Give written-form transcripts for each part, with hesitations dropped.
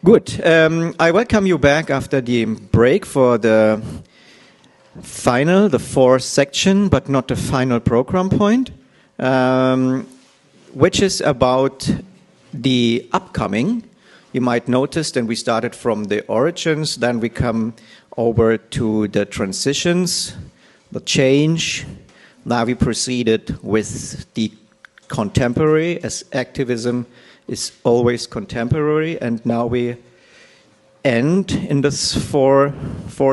Good. I welcome you back after the break for the fourth section, but not the final program point, which is about the upcoming. You might notice that we started from the origins, then we come over to the transitions, the change. Now we proceeded with the contemporary, as activism is always contemporary, and now we end in this four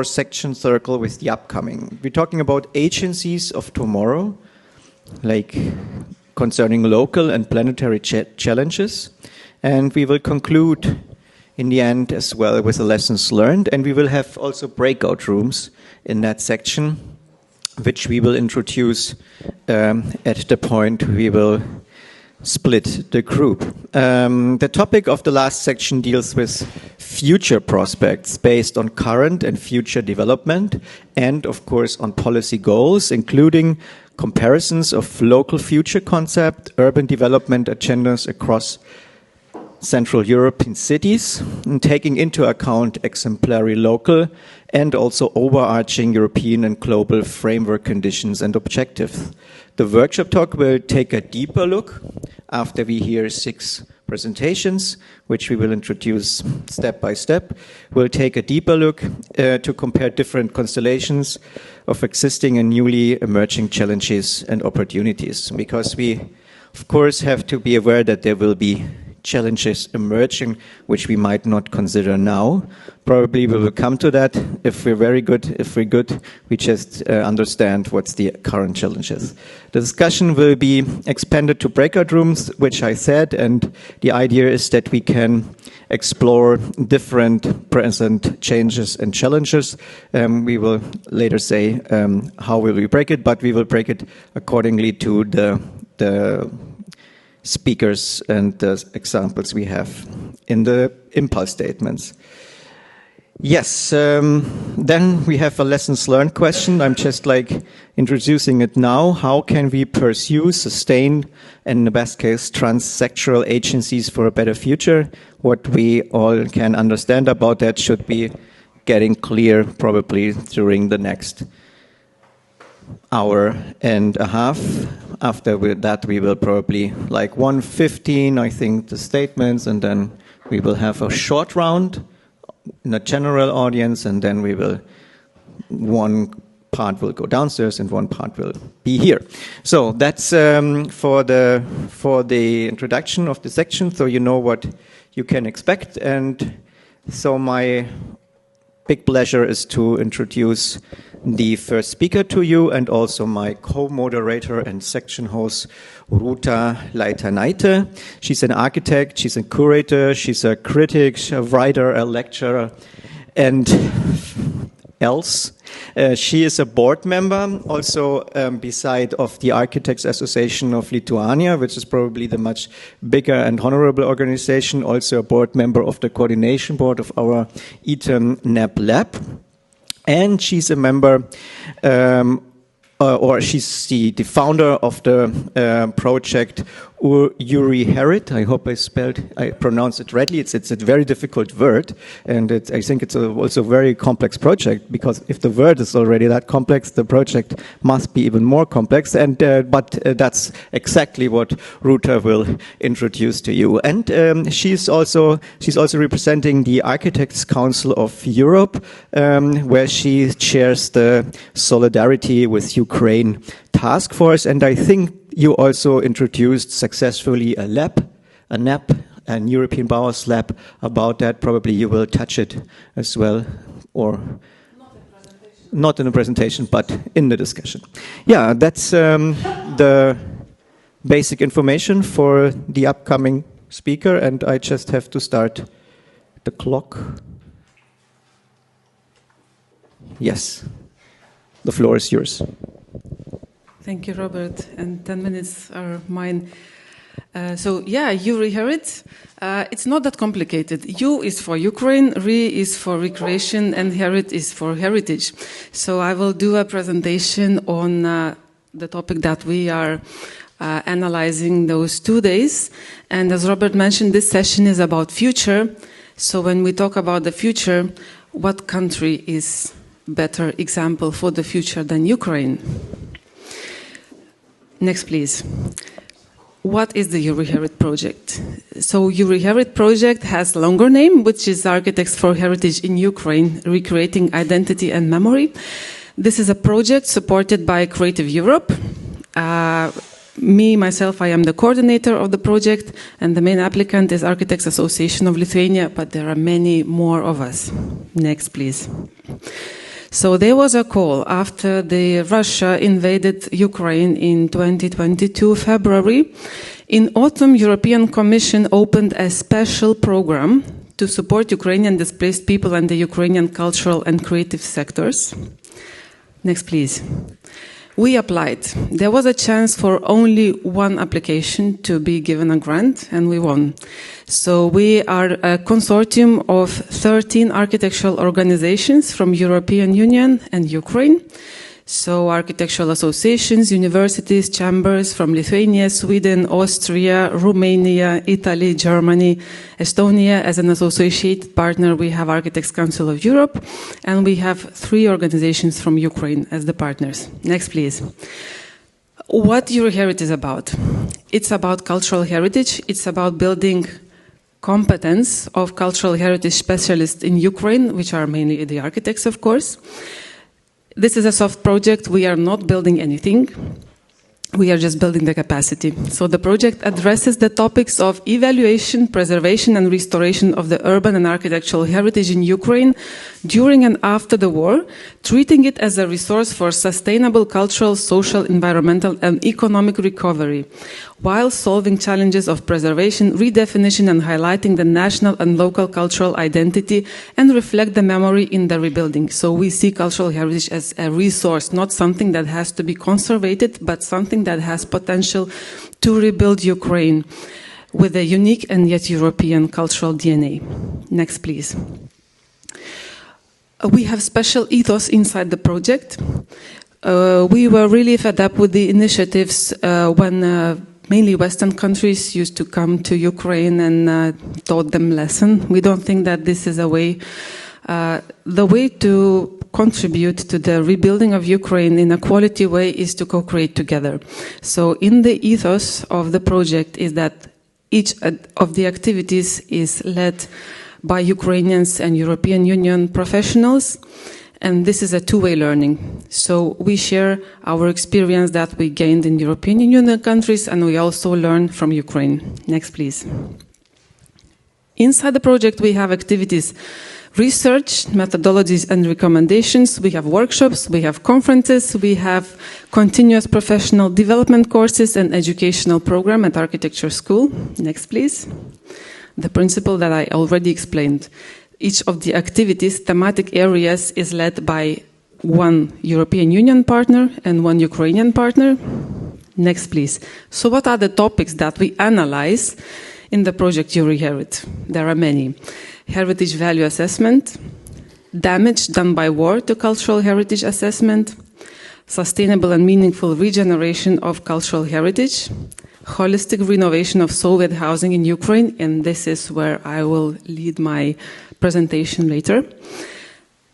section circle with the upcoming. We're talking about agencies of tomorrow, like concerning local and planetary challenges, and we will conclude in the end as well with the lessons learned, and we will have also breakout rooms in that section, which we will introduce at the point we will split the group. The topic of the last section deals with future prospects based on current and future development, and of course on policy goals, including comparisons of local future concept, urban development agendas across Central European cities, and taking into account exemplary local and also overarching European and global framework conditions and objectives. The workshop talk will take a deeper look after we hear 6 presentations, which we will introduce step by step. We'll take a deeper look to compare different constellations of existing and newly emerging challenges and opportunities, because we, of course, have to be aware that there will be challenges emerging which we might not consider now. Probably we will come to that. If we're very good, we just understand what's the current challenges. The discussion will be expanded to breakout rooms, which I said, and the idea is that we can explore different present changes and challenges. We will later say how will we break it, but we will break it accordingly to the speakers and the examples we have in the impulse statements. Yes, then we have a lessons learned question. I'm just introducing it now. How can we pursue, sustain, and in the best case, transsectoral agencies for a better future? What we all can understand about that should be getting clear probably during the next hour and a half. After that, we will probably 1:15, I think, the statements, and then we will have a short round in a general audience, and then one part will go downstairs and one part will be here. So that's for the introduction of the section, so you know what you can expect. And so my big pleasure is to introduce the first speaker to you, and also my co-moderator and section host, Ruta Leitanaite. She's an architect, she's a curator, she's a critic, a writer, a lecturer, and else. She is a board member, also beside of the Architects Association of Lithuania, which is probably the much bigger and honorable organization, also a board member of the coordination board of our ETOM NEB-Lab. And she's a member, or she's the founder of the project UREHERIT. I hope I pronounced it rightly. It's a very difficult word, and I think it's also a very complex project, because if the word is already that complex, the project must be even more complex. And but that's exactly what Ruta will introduce to you. And she's also representing the Architects Council of Europe, where she chairs the Solidarity with Ukraine task force. And I think you also introduced successfully a lab, a NEB, an European Bauhaus lab. About that, probably you will touch it as well, or not in the presentation, but in the discussion. Yeah, that's the basic information for the upcoming speaker, and I just have to start the clock. Yes, the floor is yours. Thank you, Robert, and 10 minutes are mine. UREHERIT, it's not that complicated. U is for Ukraine, RE is for recreation, and HERIT is for heritage. So I will do a presentation on the topic that we are analyzing those 2 days. And as Robert mentioned, this session is about future. So when we talk about the future, what country is better example for the future than Ukraine? Next, please. What is the UREHERIT project? So UREHERIT project has a longer name, which is Architects for Heritage in Ukraine, Recreating Identity and Memory. This is a project supported by Creative Europe. Myself, I am the coordinator of the project, and the main applicant is Architects Association of Lithuania, but there are many more of us. Next, please. So there was a call after Russia invaded Ukraine in 2022, February. In autumn, European Commission opened a special program to support Ukrainian displaced people and the Ukrainian cultural and creative sectors. Next, please. We applied. There was a chance for only one application to be given a grant, and we won. So we are a consortium of 13 architectural organizations from European Union and Ukraine. So architectural associations, universities, chambers from Lithuania, Sweden, Austria, Romania, Italy, Germany, Estonia. As an associated partner, we have Architects Council of Europe, and we have 3 organizations from Ukraine as the partners. Next, please. What UREHERIT is about? It's about cultural heritage. It's about building competence of cultural heritage specialists in Ukraine, which are mainly the architects, of course. This is a soft project. We are not building anything. We are just building the capacity. So the project addresses the topics of evaluation, preservation, and restoration of the urban and architectural heritage in Ukraine during and after the war, treating it as a resource for sustainable cultural, social, environmental, and economic recovery, while solving challenges of preservation, redefinition, and highlighting the national and local cultural identity and reflect the memory in the rebuilding. So we see cultural heritage as a resource, not something that has to be conservated, but something that has potential to rebuild Ukraine with a unique and yet European cultural DNA. Next, please. We have special ethos inside the project. We were really fed up with the initiatives when mainly Western countries used to come to Ukraine and taught them lesson. We don't think that this is a way, the way to contribute to the rebuilding of Ukraine in a quality way is to co-create together. So in the ethos of the project is that each of the activities is led by Ukrainians and European Union professionals, and this is a two-way learning. So we share our experience that we gained in European Union countries, and we also learn from Ukraine. Next, please. Inside the project, we have activities, research, methodologies, and recommendations. We have workshops, we have conferences, we have continuous professional development courses and educational program at Architecture School. Next, please. The principle that I already explained. Each of the activities, thematic areas, is led by one European Union partner and one Ukrainian partner. Next, please. So what are the topics that we analyze in the project UREHERIT? There are many. Heritage value assessment, damage done by war to cultural heritage assessment, sustainable and meaningful regeneration of cultural heritage, holistic renovation of Soviet housing in Ukraine, and this is where I will lead my presentation later.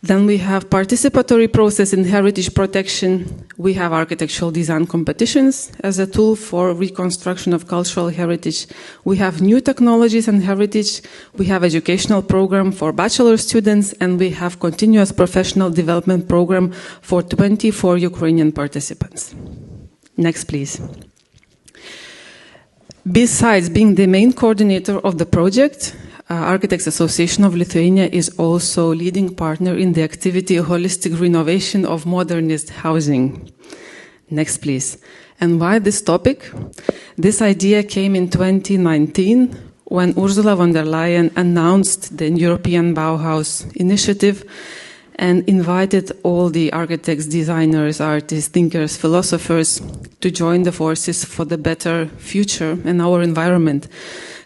Then we have participatory process in heritage protection. We have architectural design competitions as a tool for reconstruction of cultural heritage. We have new technologies and heritage. We have educational program for bachelor students, and we have continuous professional development program for 24 Ukrainian participants. Next, please. Besides being the main coordinator of the project, Architects Association of Lithuania is also leading partner in the activity Holistic Renovation of Modernist Housing. Next, please. And why this topic? This idea came in 2019 when Ursula von der Leyen announced the European Bauhaus initiative and invited all the architects, designers, artists, thinkers, philosophers to join the forces for the better future in our environment.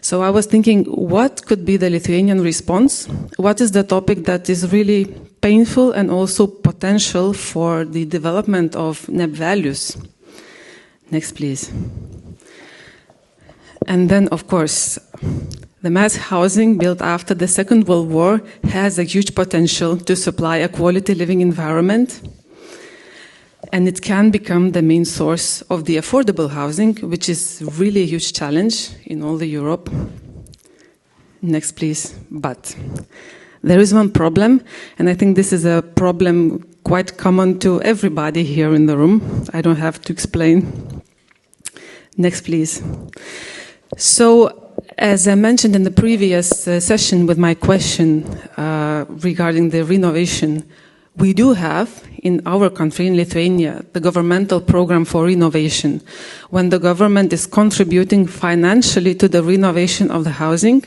So I was thinking, what could be the Lithuanian response? What is the topic that is really painful and also potential for the development of NEB values? Next, please. And then, of course, The mass housing built after the Second World War has a huge potential to supply a quality living environment, and it can become the main source of the affordable housing, which is really a huge challenge in all the Europe. Next, please. But there is one problem, and I think this is a problem quite common to everybody here in the room. I don't have to explain. Next, please. So, as I mentioned in the previous session with my question regarding the renovation, we do have in our country, in Lithuania, the governmental program for renovation, when the government is contributing financially to the renovation of the housing.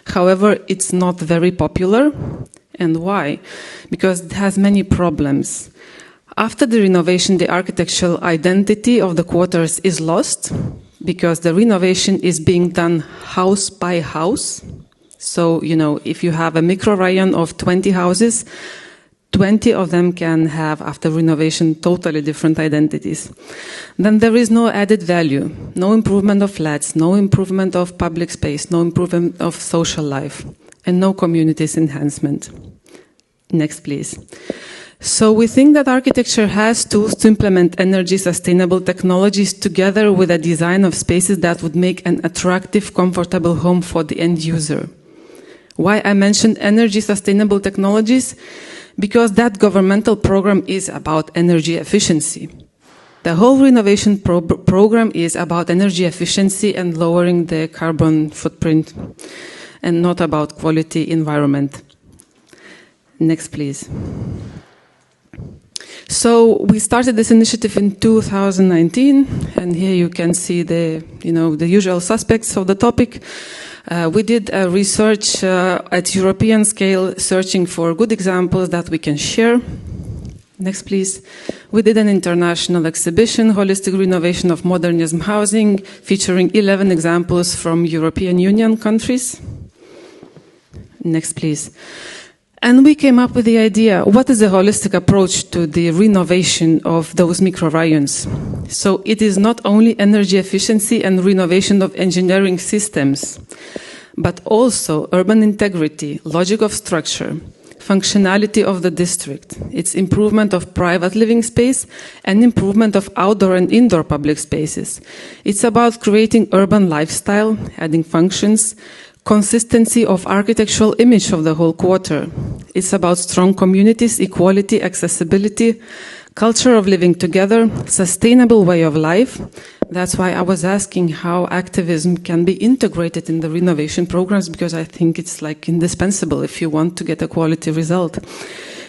However, it's not very popular. And why? Because it has many problems. After the renovation, the architectural identity of the quarters is lost, because the renovation is being done house by house. So, if you have a microrayon of 20 houses, 20 of them can have, after renovation, totally different identities. Then there is no added value, no improvement of flats, no improvement of public space, no improvement of social life, and no communities enhancement. Next, please. So we think that architecture has tools to implement energy sustainable technologies together with a design of spaces that would make an attractive, comfortable home for the end user. Why I mentioned energy sustainable technologies? Because that governmental program is about energy efficiency. The whole renovation program is about energy efficiency and lowering the carbon footprint, and not about quality environment. Next, please. So we started this initiative in 2019, and here you can see the usual suspects of the topic. We did a research at European scale, searching for good examples that we can share. Next, please. We did an international exhibition, Holistic Renovation of Modernism Housing, featuring 11 examples from European Union countries. Next, please. And we came up with the idea, what is a holistic approach to the renovation of those microrayons? So it is not only energy efficiency and renovation of engineering systems, but also urban integrity, logic of structure, functionality of the district, its improvement of private living space, and improvement of outdoor and indoor public spaces. It's about creating urban lifestyle, adding functions, consistency of architectural image of the whole quarter. It's about strong communities, equality, accessibility, culture of living together, sustainable way of life. That's why I was asking how activism can be integrated in the renovation programs, because I think it's like indispensable if you want to get a quality result.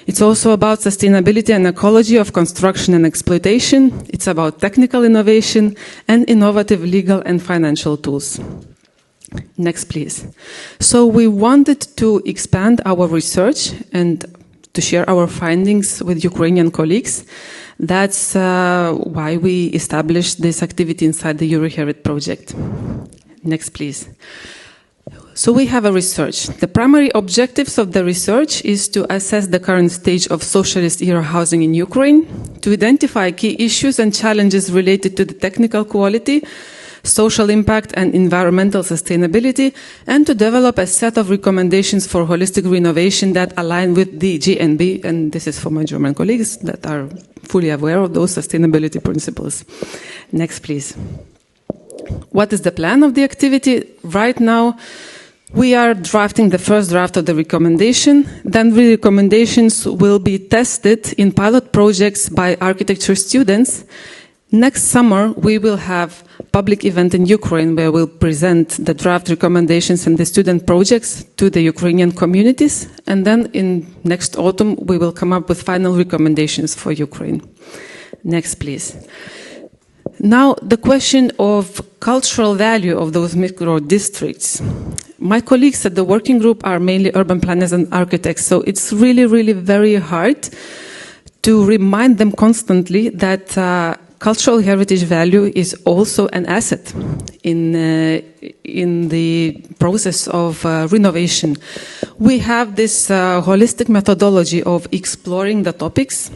It's also about sustainability and ecology of construction and exploitation. It's about technical innovation and innovative legal and financial tools. Next, please. So we wanted to expand our research and to share our findings with Ukrainian colleagues. That's why we established this activity inside the UREHERIT project. Next, please. So we have a research. The primary objectives of the research is to assess the current stage of socialist era housing in Ukraine, to identify key issues and challenges related to the technical quality, social impact and environmental sustainability, and to develop a set of recommendations for holistic renovation that align with the GNB, and this is for my German colleagues that are fully aware of those sustainability principles. Next, please. What is the plan of the activity? Right now, we are drafting the first draft of the recommendation. Then the recommendations will be tested in pilot projects by architecture students. Next summer, we will have a public event in Ukraine where we'll present the draft recommendations and the student projects to the Ukrainian communities. And then in next autumn, we will come up with final recommendations for Ukraine. Next, please. Now, the question of cultural value of those micro districts. My colleagues at the working group are mainly urban planners and architects, so it's really, really very hard to remind them constantly that cultural heritage value is also an asset in the process of renovation. We have this holistic methodology of exploring the topics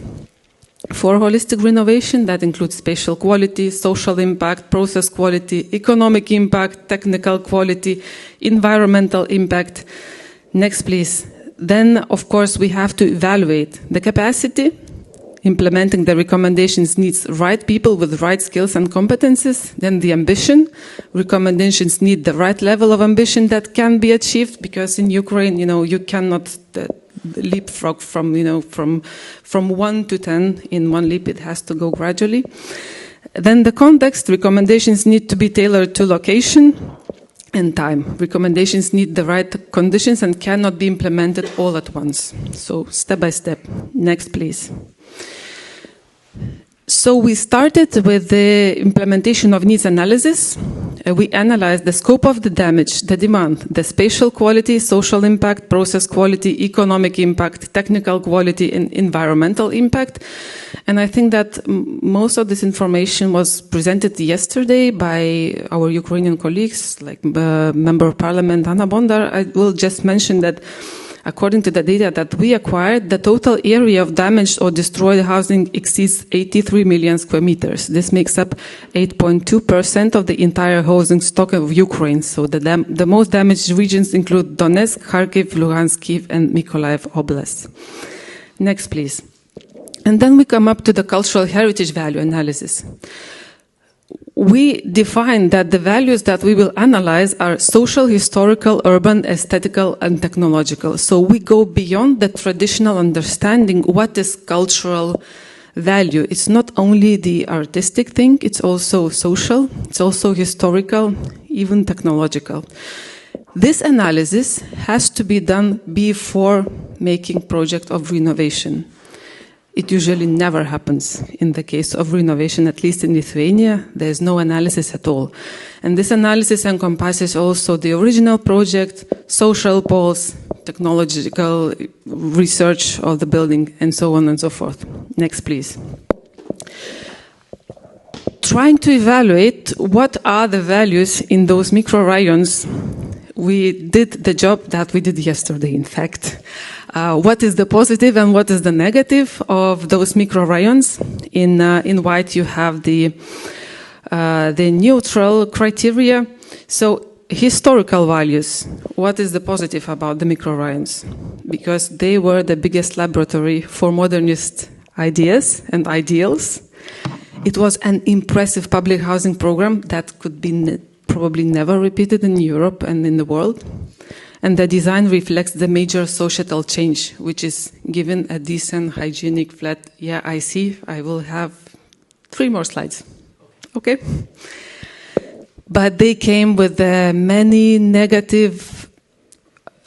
For holistic renovation, that includes spatial quality, social impact, process quality, economic impact, technical quality, environmental impact. Next, please. Then, of course, we have to evaluate the capacity. Implementing the recommendations needs right people with right skills and competences. Then the ambition. Recommendations need the right level of ambition that can be achieved, because in Ukraine, you cannot leapfrog from 1 to 10 in one leap. It has to go gradually. Then the context. Recommendations need to be tailored to location and time. Recommendations need the right conditions and cannot be implemented all at once. So step by step. Next, please. So we started with the implementation of needs analysis. We analyzed the scope of the damage, the demand, the spatial quality, social impact, process quality, economic impact, technical quality, and environmental impact. And I think that most of this information was presented yesterday by our Ukrainian colleagues, like Member of Parliament Anna Bondar. I will just mention that according to the data that we acquired, the total area of damaged or destroyed housing exceeds 83 million square meters. This makes up 8.2% of the entire housing stock of Ukraine. So the most damaged regions include Donetsk, Kharkiv, Luhansk, Kyiv, and Mykolaiv Oblast. Next, please. And then we come up to the cultural heritage value analysis. We define that the values that we will analyze are social, historical, urban, aesthetical, and technological. So we go beyond the traditional understanding what is cultural value. It's not only the artistic thing, it's also social, it's also historical, even technological. This analysis has to be done before making project of renovation. It usually never happens in the case of renovation, at least in Lithuania. There's no analysis at all. And this analysis encompasses also the original project, social polls, technological research of the building, and so on and so forth. Next, please. Trying to evaluate what are the values in those micro-rayons, we did the job that we did yesterday, in fact. What is the positive and what is the negative of those micro-rayons? In white you have the neutral criteria. So historical values. What is the positive about the micro-rayons? Because they were the biggest laboratory for modernist ideas and ideals. It was an impressive public housing program that could be probably never repeated in Europe and in the world. And the design reflects the major societal change, which is given a decent, hygienic, flat. Yeah, I see. I will have 3 more slides. Okay? But they came with many negative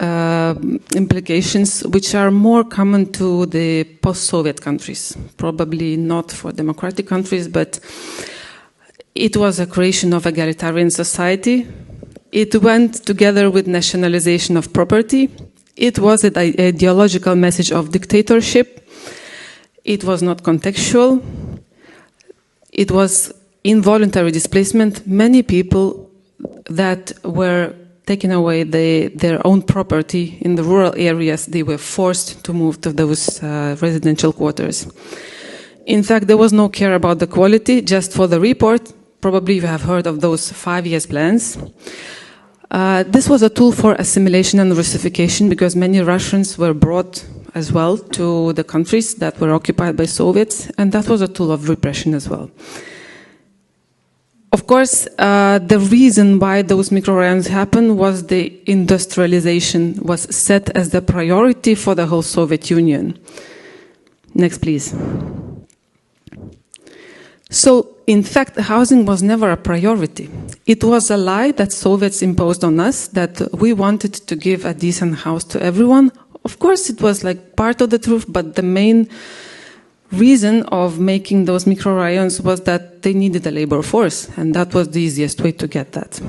implications, which are more common to the post-Soviet countries. Probably not for democratic countries, but it was a creation of egalitarian society. It went together with nationalization of property. It was an ideological message of dictatorship. It was not contextual. It was involuntary displacement. Many people that were taken away their own property in the rural areas, they were forced to move to those residential quarters. In fact, there was no care about the quality. Just for the report, probably you have heard of those 5-year plans. This was a tool for assimilation and Russification, because many Russians were brought as well to the countries that were occupied by Soviets, and that was a tool of repression as well. Of course, the reason why those microrayons happened was the industrialization was set as the priority for the whole Soviet Union. Next, please. So, in fact, housing was never a priority. It was a lie that Soviets imposed on us, that we wanted to give a decent house to everyone. Of course, it was like part of the truth, but the main reason of making those microrayons was that they needed a labor force, and that was the easiest way to get that.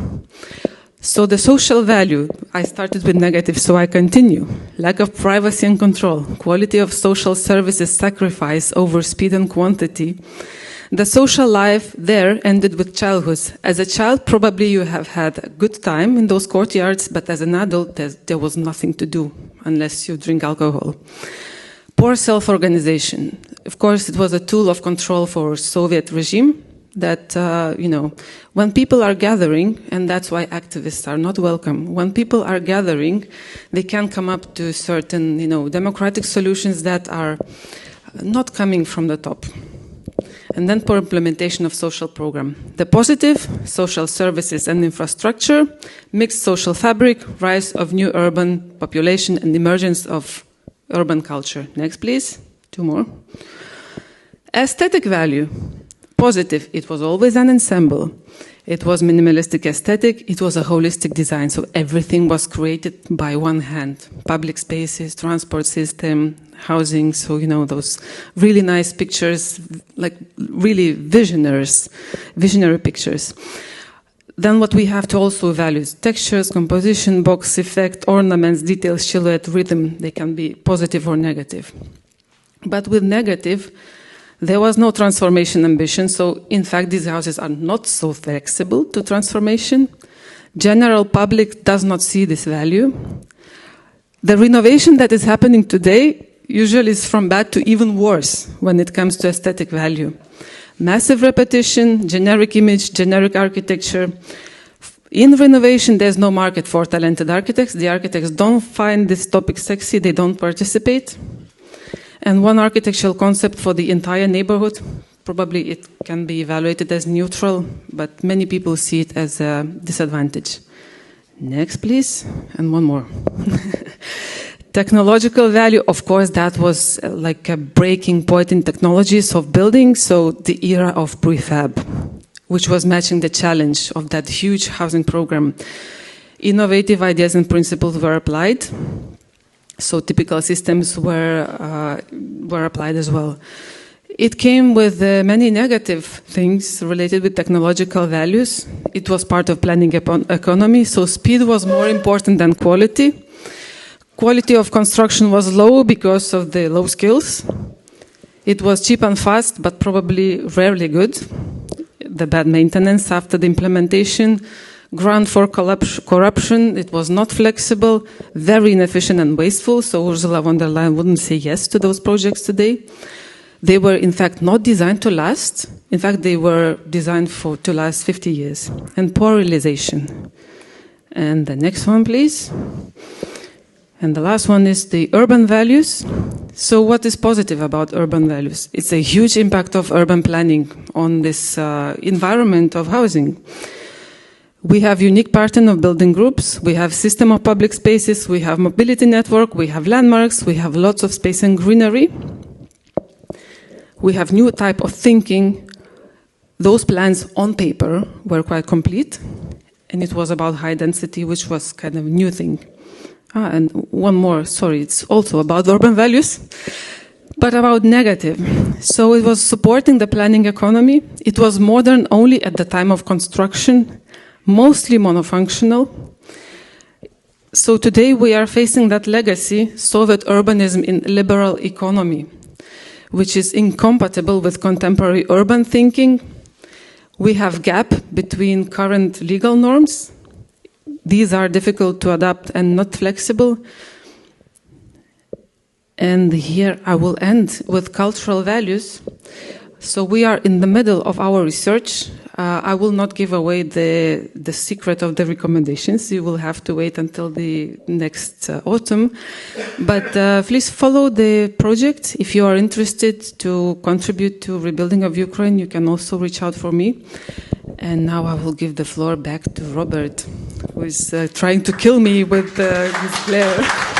So the social value, I started with negative, so I continue. Lack of privacy and control, quality of social services sacrifice over speed and quantity. The social life there ended with childhood. As a child, probably you have had a good time in those courtyards, but as an adult, there was nothing to do unless you drink alcohol. Poor self-organization. Of course, it was a tool of control for Soviet regime that, when people are gathering, and that's why activists are not welcome, when people are gathering, they can come up to certain, democratic solutions that are not coming from the top. And then for implementation of social program. The positive, social services and infrastructure, mixed social fabric, rise of new urban population and emergence of urban culture. Next, please. 2 more. Aesthetic value. Positive, it was always an ensemble. It was minimalistic aesthetic, it was a holistic design, so everything was created by one hand. Public spaces, transport system, housing, so those really nice pictures, like really visionary pictures. Then what we have to also evaluate is textures, composition, box effect, ornaments, details, silhouette, rhythm. They can be positive or negative. But with negative, there was no transformation ambition, so in fact these houses are not so flexible to transformation. General public does not see this value. The renovation that is happening today usually is from bad to even worse when it comes to aesthetic value. Massive repetition, generic image, generic architecture. In renovation, there's no market for talented architects. The architects don't find this topic sexy, they don't participate. And one architectural concept for the entire neighborhood, probably it can be evaluated as neutral, but many people see it as a disadvantage. Next, please, and one more. Technological value, of course, that was like a breaking point in technologies of building, so the era of prefab, which was matching the challenge of that huge housing program. Innovative ideas and principles were applied. So typical systems were applied as well. It came with many negative things related with technological values. It was part of planning economy, so speed was more important than quality. Quality of construction was low because of the low skills. It was cheap and fast, but probably rarely good. The bad maintenance after the implementation. Ground for corruption, it was not flexible, very inefficient and wasteful, so Ursula von der Leyen wouldn't say yes to those projects today. They were in fact not designed to last. In fact, they were designed to last 50 years. And poor realization. And the next one, please. And the last one is the urban values. So what is positive about urban values? It's a huge impact of urban planning on this environment of housing. We have unique pattern of building groups, we have system of public spaces, we have mobility network, we have landmarks, we have lots of space and greenery. We have new type of thinking. Those plans on paper were quite complete, and it was about high density, which was kind of a new thing. And one more, sorry, it's also about urban values, but about negative. So it was supporting the planning economy. It was modern only at the time of construction, mostly monofunctional. So today we are facing that legacy, Soviet urbanism in liberal economy, which is incompatible with contemporary urban thinking. We have gap between current legal norms. These are difficult to adapt and not flexible. And here I will end with cultural values. So we are in the middle of our research. I will not give away the secret of the recommendations. You will have to wait until the next autumn. But please follow the project. If you are interested to contribute to rebuilding of Ukraine, you can also reach out for me. And now I will give the floor back to Robert, who is trying to kill me with his glare.